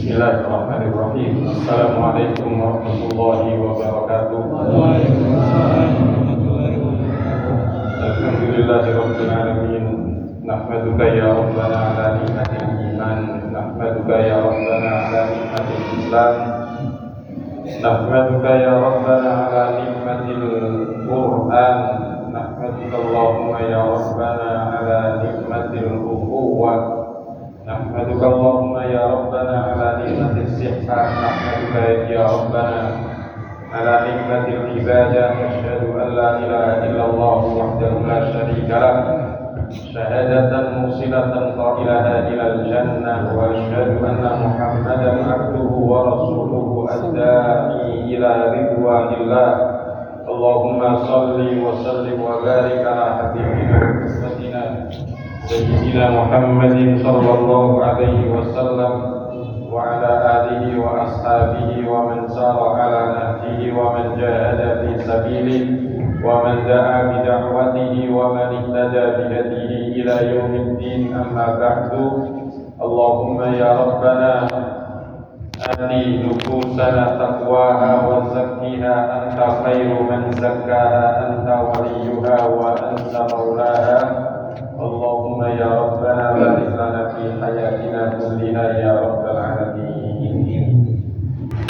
Bismillahirrahmanirrahim. Assalamualaikum warahmatullahi wabarakatuh. Alhamdulillahirabbil alamin. Nahmaduka ya rabbana ala ni'matil iman. Nahmaduka ya rabbana ala ni'matil islam. Nahmaduka ya rabbana ala ni'matil Qur'an. Nahmaduka Allahumma ya rabbana ala ni'matil ukhuwah. Nahmaduka Allahumma ya rabbana ala ni'matis sihhah. Nahmaduka ya rabbana ala ni'matil ibadah. Asyhadu an la ilaha illallah wahdahu la syarika lah, syahadatan musilatan qailaha ilal jannah, wa asyhadu anna Muhammadan abduhu wa rasuluhu ad-da'i ila ridwanillah. Allahumma salli wa sallim wa barik ala habibina Muhammadina Sayyidina Muhammadin sallallahu alaihi wasallam wa ala alihi wa ashabihi wa man sara ala nahjihi wa man jahada fi sabilihi wa man da'a bi da'watihi wa man ihtada bi hadihi ila yaumiddin. Amma ba'du. Allahumma ya rabbana ati nufusana taqwaha wa zakkiha anta khairu man zakkaha anta waliyuha wa anta maulaha. Allahumma ya rabbana barik lana fi hayatina kullina ya rabbal alamin.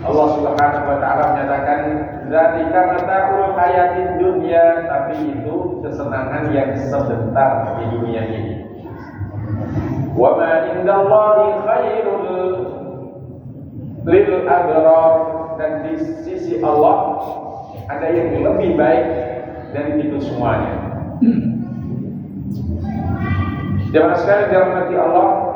Allah Subhanahu wa taala menyatakan zalika mata'ul hayatid dunya, tapi itu kesenangan yang sebentar di dunia ini. Wa ma indallahi khairul lil abrar, dan di sisi Allah ada yang lebih baik dari itu semuanya. Jemaah sekalian dirahmati Allah,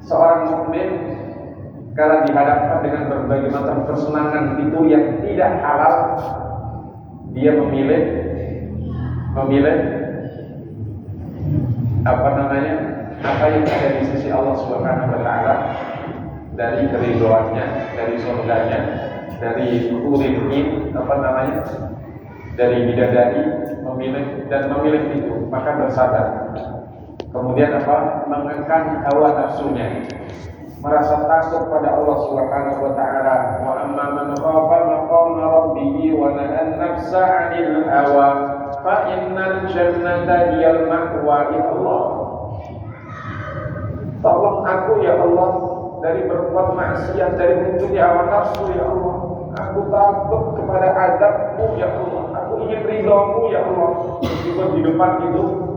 seorang mukmin kalau dihadapkan dengan berbagai macam kesenangan itu yang tidak halal, dia memilih apa yang ada di sisi Allah Subhanahu wa taala, dari keridhoannya, dari surganya, dari hurin, dari bidadari, memilih itu, maka bersabar. Kemudian mengekang hawa nafsunya, merasa takut pada Allah Subhanahu wa taala. Wa amma man khafa maqama rabbih wa nahan nafsa 'anil hawa fa innal jannata hiyal ma'wa. Ya Allah, tolong aku ya Allah dari berbuat maksiat, dari munculnya hawa nafsu ya Allah. Aku takut kepada azab-Mu ya Allah. Aku ingin ridha-Mu ya Allah. Meskipun di depan itu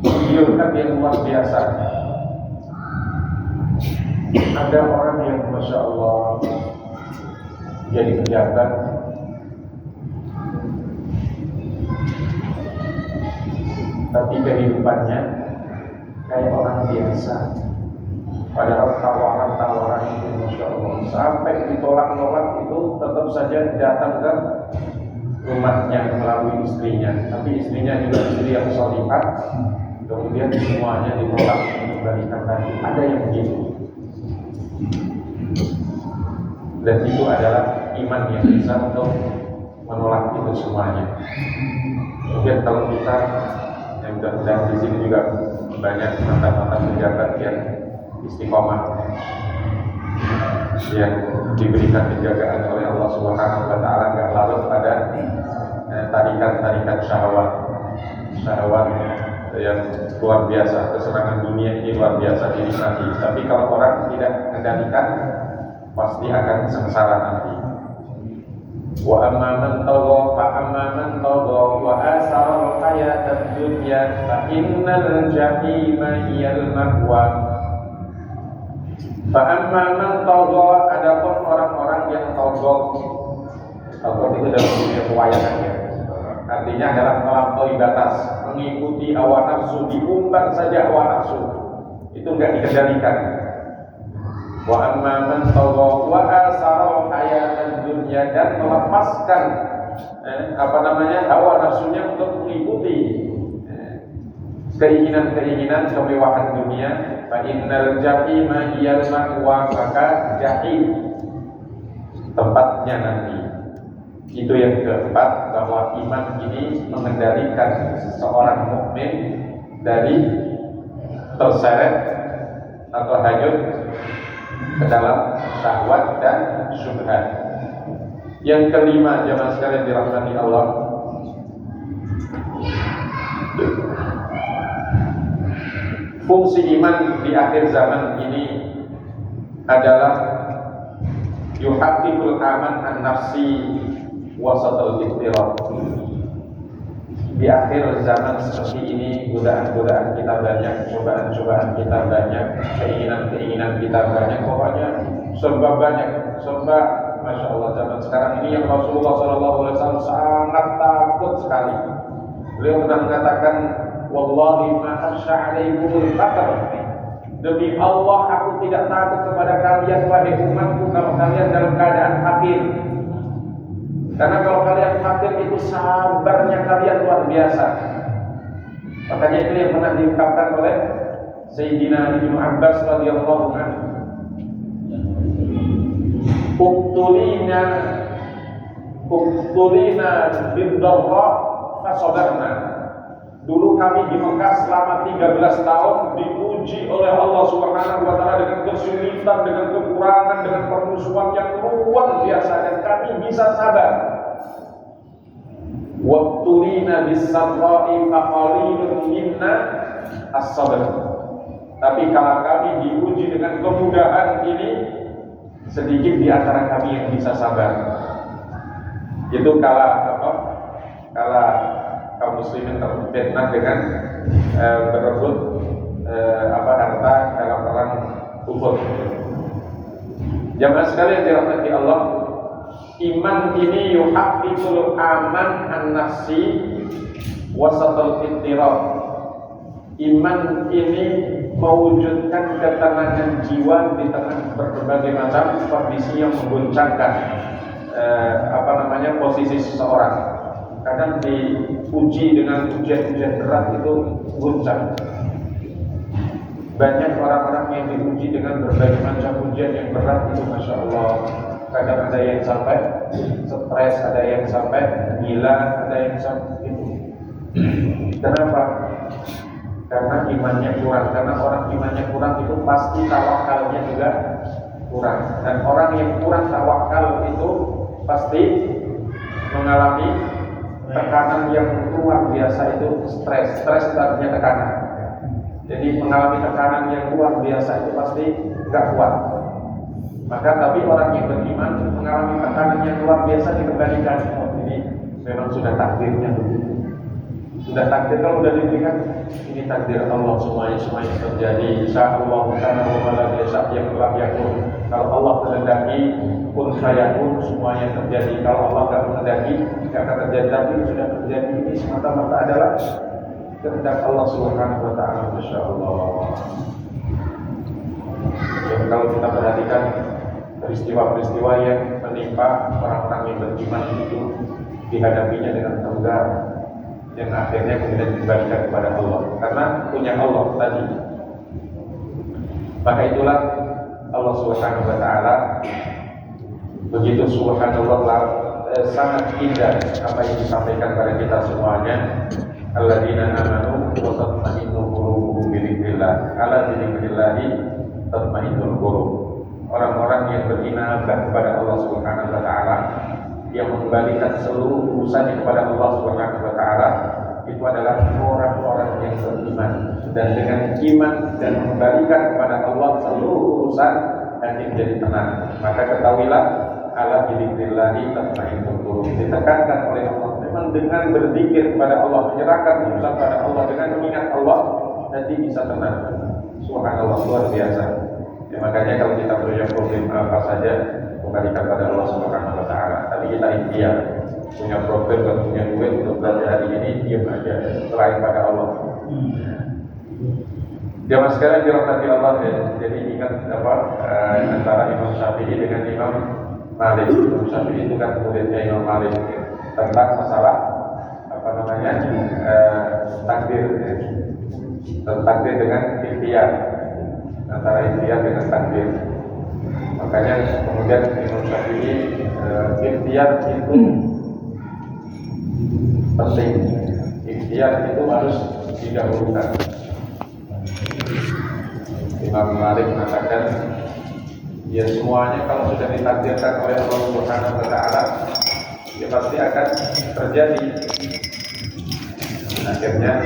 mengiurkan yang luar biasa. Ada orang yang Masya Allah jadi pejabat, tapi kehidupannya kayak orang biasa. Padahal tawaran itu Masya Allah sampai ditolak-tolak itu tetap saja datang ke rumahnya melalui istrinya. Tapi istrinya juga istri yang sholihah, kemudian semuanya ditolak dikembalikan lagi. Ada yang begitu. Dan itu adalah iman yang bisa untuk menolak itu semuanya. Kemudian kalau kita yang mudah-mudahan di sini juga banyak mantan-mantan pejabat yang istiqomah, yang diberikan penjagaan oleh Allah Subhanahu wa taala, enggak larut pada tarikan syahwat yang luar biasa. Kesenangan dunia ini luar biasa dinikmati, tapi kalau orang tidak mengendalikan pasti akan sengsara nanti. Wa amma man tagha wa asara al-hayatad dunya fa innal jahima hiyal ma'wa. Fa amma man tagha, adapun orang-orang yang tagha itu dalam dunia pewayangan ya. Artinya adalah melampaui batas, mengikuti hawa nafsu, diumbar saja hawa nafsu, itu enggak dikendalikan. Wa amma man tagha wa asara hayatan dunya, dan melepaskan hawa nafsunya untuk mengikuti keinginan-keinginan kemewahan dunia. Fa innal jahima hiyal ma'wa, maka jahim tempatnya nanti. Itu yang keempat, bahwa iman ini mengendalikan seorang mukmin dari terseret atau hanyut ke dalam syahwat dan syubhat. Yang kelima, jemaah sekalian dirahmati Allah, fungsi iman di akhir zaman ini adalah yuhaqqiqul aman an-nafsi wasatul iktiraf. Di akhir zaman seperti ini, godaan-godaan kita banyak, cobaan-cobaan kita banyak, keinginan-keinginan kita banyak, pokoknya serba banyak, serba, masya Allah. Zaman sekarang ini yang Rasulullah SAW sangat takut sekali. Beliau pernah mengatakan, wallahi ma akhsha 'alaikumul faqr. Demi Allah, aku tidak takut kepada kalian wahai umatku kalau kalian dalam keadaan fakir. Karena kalau kalian fakir itu sabarnya kalian luar biasa. Makanya itu yang pernah diungkapkan oleh Sayyidina Ibnu Abbas radhiyallahu anhu. Uktulina bid-dharra fasabarna. Dulu kami di Mekah selama 13 tahun diuji oleh Allah Subhanahu wa taala dengan kesulitan, dengan kekurangan, dengan permusuhan yang luar biasa, dan kami bisa sabar. Waqtulina bis-sarra'i faqalilun minna as-sabr. Tapi kalau kami diuji dengan kemudahan ini, sedikit di antara kami yang bisa sabar. Itu kala kaum muslimin terfitnah dengan berebut harta dalam perang Uhud. Jamaah sekalian dirahmati Allah, iman ini yuhaqqiqul aman an-nafsi wasatul ittirab. Iman ini mewujudkan ketenangan jiwa di tengah berbagai macam kondisi yang mengguncangkan posisi seseorang. Kadang diuji dengan ujian-ujian berat itu guncang. Banyak orang-orang yang diuji dengan berbagai macam ujian yang berat itu, masya Allah. Kadang ada yang sampai stres, ada yang sampai gila, ada yang sampai itu. Kenapa? Karena imannya kurang. Karena orang imannya kurang itu pasti tawakalnya juga kurang. Dan orang yang kurang tawakal itu pasti mengalami tekanan yang luar biasa, itu stres. Stres itu artinya tekanan. Jadi mengalami tekanan yang luar biasa itu pasti gak kuat. Maka tapi orang yang beriman mengalami tekanan yang luar biasa dikembalikan. Oh, ini memang sudah takdirnya begitu. Sudah takdir, kalau sudah diberikan, ini takdir Allah, semuanya terjadi. Insyaallah karena wala yasha yang telah yakun. Kalau Allah kehendaki kun fayakun, semuanya terjadi. Kalau Allah tidak menghendaki, tidak akan terjadi. Tapi sudah terjadi, ini semata-mata adalah kehendak Allah Subhanahu wa taala, masyaallah. Jadi kalau kita perhatikan peristiwa-peristiwa yang menimpa orang-orang yang beriman itu, dihadapinya dengan tegar, yang akhirnya kemudian dibalikan kepada Allah karena punya Allah tadi. Maka itulah Allah Subhanahu wa taala begitu subhanallah sangat indah apa yang disampaikan kepada kita semuanya. Alladzina amanu wa tatma'innu qulubuhum bi dzikrillah. Ala dzikrillah tatma'innul qulub. Orang-orang yang beriman kepada Allah Subhanahu wa taala, yang mengembalikan seluruh urusannya kepada Allah Subhanahu wa taala, itu adalah orang-orang yang beriman. Dan dengan iman dan mengembalikan kepada Allah seluruh urusan, hati menjadi tenang. Maka ketahuilah ala dzikrillah tatma'innul qulub. Ditekankan oleh Allah, memang dengan berzikir kepada Allah, menyerahkan urusan kepada Allah, dengan mengingat Allah, hati bisa tenang. Subhanallah, luar biasa. Ya, makanya kalau kita punya problem apa saja, kembalikan pada Allah Subhanahu wa taala. Tapi kita ikhtiar, punya problem dan punya duit untuk belajar hari ini, diam aja, selain pada Allah. Jamaah sekalian dirahmati Allah ya. Jadi ingat antara Imam Syafi'i dengan Imam Malik. Imam Syafi'i itu kan muridnya Imam Malik tentang masalah takdir, takdir dengan ikhtiar, antara ikhtiar dengan takdir. Makanya kemudian Imam Syafi'i ikhtiar itu penting. Ikhtiar itu harus didahulukan. Imam Malik mengatakan Ya semuanya kalau sudah ditakdirkan oleh Allah Subhanahu wa taala, ya pasti akan terjadi. Akhirnya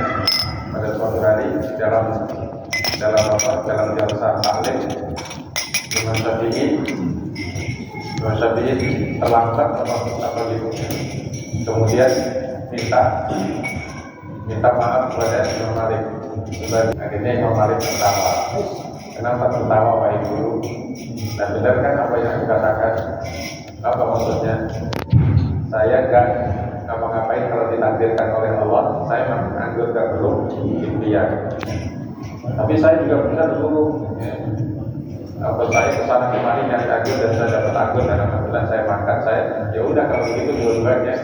pada suatu hari dalam jalsa taklim, Imam Syafi'i terlambat apa gitu. Kemudian minta maaf kepada Imam Malik. Akhirnya Imam Malik tertawa. Kenapa tertawa Pak Guru? Nah benar kan apa yang aku katakan? Apa maksudnya? Saya gak ngapa-ngapain kalau ditakdirkan oleh Allah. Saya anggur gak perlu impian. Tapi saya juga benar dulu. Apa saya kesana kemari nyari anggur dan saya dapat anggur dan alhamdulillah saya makan. Saya ya udah kalau begitu dua-duanya.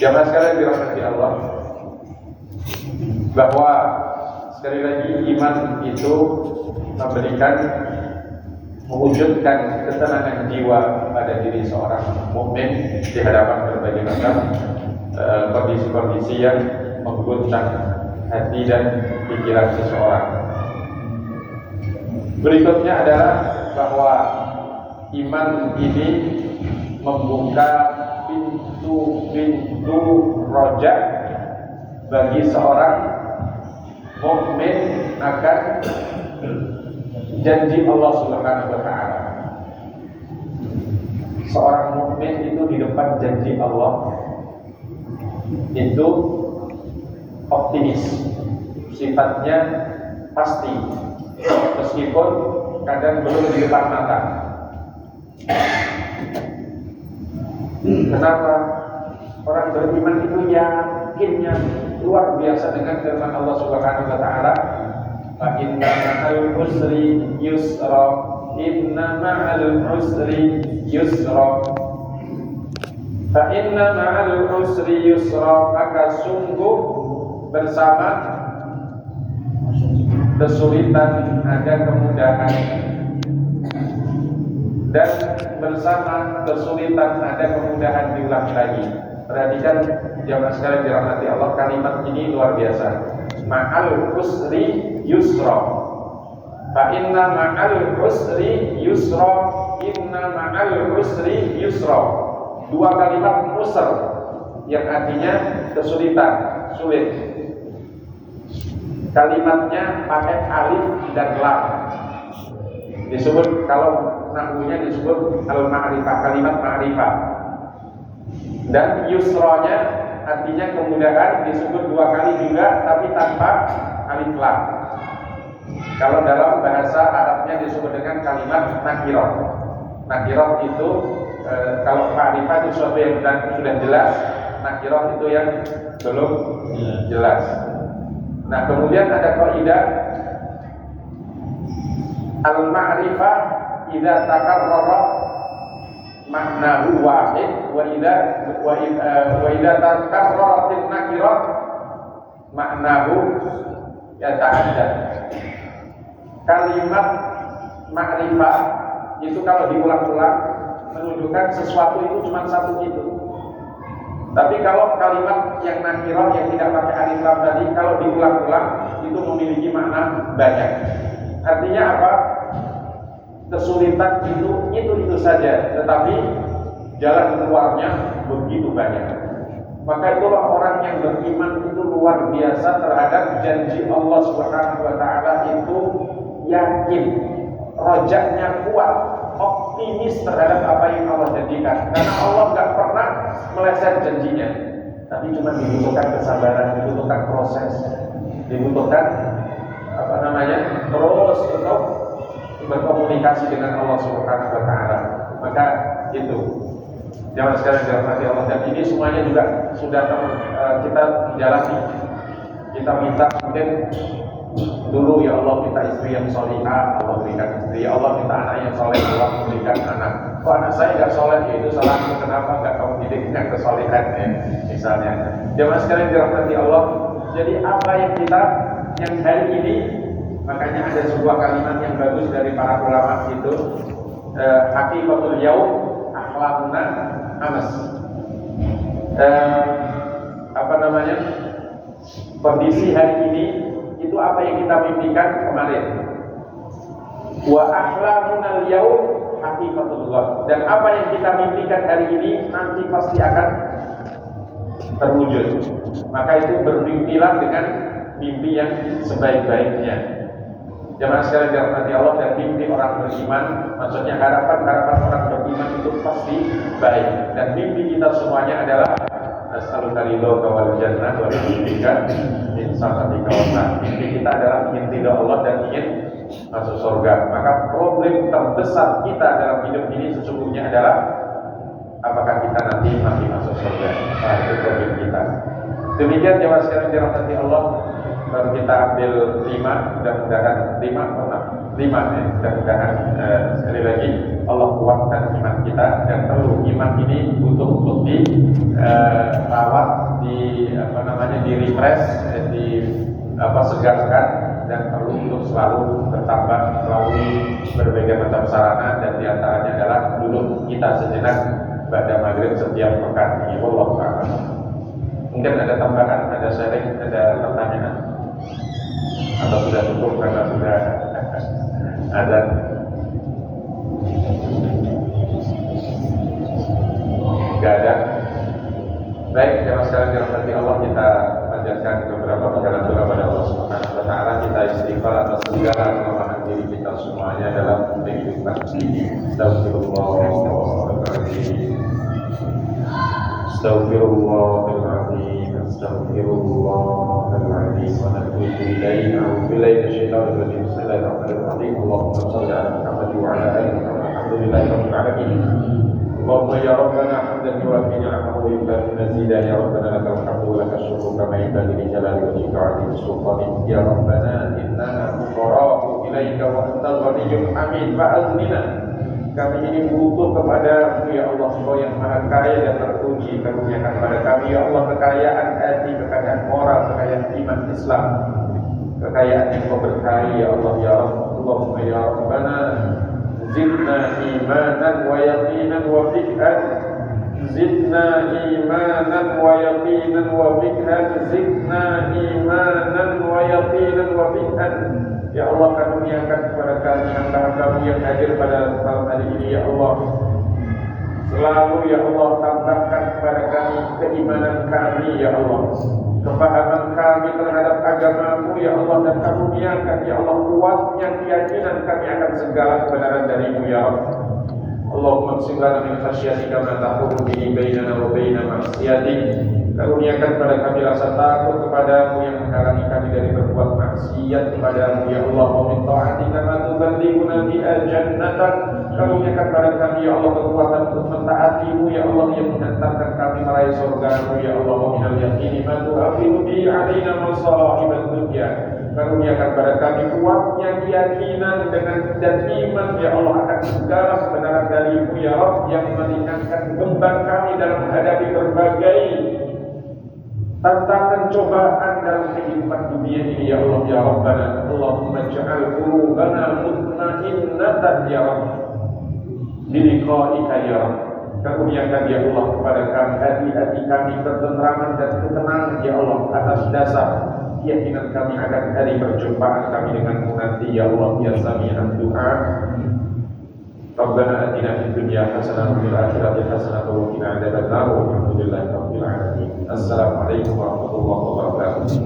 Jamaah sekalian dirahmati Allah, bahwa sekali lagi iman itu mewujudkan ketenangan jiwa pada diri seorang mukmin di hadapan berbagai macam kondisi-kondisi yang mengguncang hati dan pikiran seseorang. Berikutnya adalah bahwa iman ini membuka pintu roja bagi seorang mukmin akan janji Allah Subhanahu wa taala. Seorang mukmin itu di depan janji Allah itu optimis, sifatnya pasti, meskipun kadang belum di depan mata. Kenapa? Orang beriman itu yakinnya luar biasa dengan firman Allah Subhanahu wa taala, "Fa inna ma'al usri yusra, inna ma'al usri yusra." Fa inna ma'al usri yusra, maka sungguh bersama kesulitan ada kemudahan, dan bersama kesulitan ada kemudahan. Diulang lagi. Perhatikan jamaah sekalian dirahmati Allah, kalimat ini luar biasa. Ma'al usri yusra. Fa inna ma'al usri yusra, inna ma'al usri yusra. Dua kalimat usr yang artinya kesulitan, sulit. Kalimatnya pakai alif dan lam. Disebut, kalau nahwunya disebut al-ma'rifah, kalimat ma'rifah. Dan yusronya artinya kemudahan, disebut dua kali juga tapi tanpa alif lam. Kalau dalam bahasa Arabnya disebut dengan kalimat nakirah. Nakirah itu kalau ma'rifah itu sesuatu yang sudah jelas, nakirah itu yang belum jelas. Nah kemudian ada kaidah al-ma'rifah idza takarrara maknahu wahid wa idza takarrarat an-nakirah maknahu yata'addad. Kalimat ma'rifah itu kalau diulang-ulang menunjukkan sesuatu itu cuma satu itu. Tapi kalau kalimat yang nakirah yang tidak pakai alif lam tadi, kalau diulang-ulang itu memiliki makna banyak. Artinya apa? Kesulitan itu saja, tetapi jalan keluarnya begitu banyak. Maka itulah orang yang beriman itu luar biasa terhadap janji Allah Subhanahu wa taala, itu yakin, rojaknya kuat, optimis terhadap apa yang Allah janjikan. Karena Allah nggak pernah meleset janjinya, tapi cuma dibutuhkan kesabaran, dibutuhkan proses, dibutuhkan terus untuk berkomunikasi dengan Allah Subhanahu wa taala. Maka itu jangan sekalian dirahmati Allah, dan ini semuanya juga sudah kita jalani. Kita minta mungkin dulu, ya Allah minta istri yang solihah, Allah berikan istri. Ya Allah minta anak yang soleh, Allah berikan anak. Kok anak saya nggak soleh? Ya itu salahku, kenapa nggak kamu didik dengan kesolihan ya, misalnya. Jangan sekalian dirahmati Allah. Jadi apa yang hari ini, makanya ada sebuah kalimat yang bagus dari para ulama itu, haqiqatul yaum akhlaquna amas. Kondisi hari ini itu apa yang kita mimpikan kemarin. Wa ahlamuna al-yaum haqiqatullah. Dan apa yang kita mimpikan hari ini nanti pasti akan terwujud. Maka itu bermimpilah dengan mimpi yang sebaik-baiknya. Jamaah sekalian dirahmati Allah, dan mimpi orang beriman, maksudnya harapan orang beriman itu pasti baik. Dan mimpi kita semuanya adalah as'aluka ridhoka wal jannah wa a'udzubika min sakhatika wan nar. Mimpi kita adalah ingin ridho Allah dan ingin masuk surga. Maka problem terbesar kita dalam hidup ini sesungguhnya adalah apakah kita nanti mati masuk surga. Nah, itu problem kita. Demikian jamaah sekalian dirahmati Allah. Baru kita ambil 5, mudah-mudahan 5 ya, mudah-mudahan sekali lagi Allah kuatkan iman kita. Dan perlu iman ini untuk dirawat, di refresh, segarkan, dan perlu untuk selalu bertambah melalui berbagai macam sarana, dan diantaranya adalah duduk kita sejenak pada maghrib setiap pekan. Wallahu a'lam. Mungkin ada tambahan, ada sharing, ada pertanyaan, atau sudah cukup karena sudah ada. Gak ada. Baik, jemaah sekalian dirahmati Allah, kita panjatkan beberapa bacaan doa pada Allah Subhanahu wa taala. Kita istighfar atas segala kelemahan diri kita semuanya dalam kehidupan ini. Astagfirullahaladzim. Astaghfirullahaladzim. Astaghfirullahaladzim. Wa natubu ilaihi. A'udzu billahi minasyaitonir rajim. Bismillahirrahmanirrahim. Allahumma shalli ala Muhammad wa ala ali Muhammad. Alhamdulillahirabbil alamin. Allahumma ya rabbana hamdan yuwafi ni'amahu wa yukafi mazidah. Ya rabbana lakal hamdu wa lakal syukru kama yanbaghi li jalali wajhika wa 'azimi sultanik. Ya rabbana innana fuqara'u ilaika wa antal ghaniyyul hamid fa'aznina. Kami ini butuh kepada-Mu ya Allah, Engkau yang maha kaya dan terpuji. Karuniakan kepada kami ya Allah kekayaan hati, kekayaan moral, kekayaan iman Islam, kekayaan yang Kau berkahi ya Allah ya Rabb. Allahumma ya Rabbana zidna imanan wa yaqinan wa fiqhan. Zidna imanan wa yaqinan wa fiqhan. Zidna imanan wa yaqinan wa fiqhan. Ya Allah, karuniakan kepada kami hamba-Hamba-Mu yang hadir pada malam hari ini ya Allah. Selalu ya Allah tambahkan kepada kami keimanan kami ya Allah, kepahaman kami terhadap agama-Mu ya Allah, dan karuniakan ya Allah kuatnya keyakinan kami akan segala kebenaran dari-Mu ya Allah. Allahumma qsim lana min khasyatika ma tahulu bihi bainana wa baina ma'siyatik. Karuniakan kepada kami rasa takut kepada-Mu yang menghalangi kami dari berbuat maksiat kepada-Mu ya Allah. Wa min ta'atika ma tuballighuna biha jannatan. Karuniakan kepada kami ya Allah kekuatan untuk mentaati-Mu ya Allah, yang mengantarkan kami meraih surga-Mu ya Allah. Wa minal yaqini ma tu'afidu bihi 'alaina masa'ibad dunya. Karuniakan kepada kami kuatnya keyakinan dan iman ya Allah akan segala kebenaran dari-Mu ya Rabb, yang meringankan beban kami dalam menghadapi berbagai tantangan cobaan dalam kehidupan dunia ini ya Allah ya Rabbana. Allahumma ja'al qulubana mutmainnatan ya Rabb biliqa'ika ya Rabb. Karuniakan ya Allah kepada kami hati-hati kami ketentraman dan ketenangan ya Allah atas dasar keyakinan kami akan hari perjumpaan kami dengan-Mu nanti ya Allah ya Sami'ad du'a. Rabbana atina fid dunya hasanah wa fil akhirati hasanah wa qina adzabannar. Walhamdulillahi rabbil alamin. Assalamualaikum warahmatullahi wabarakatuh.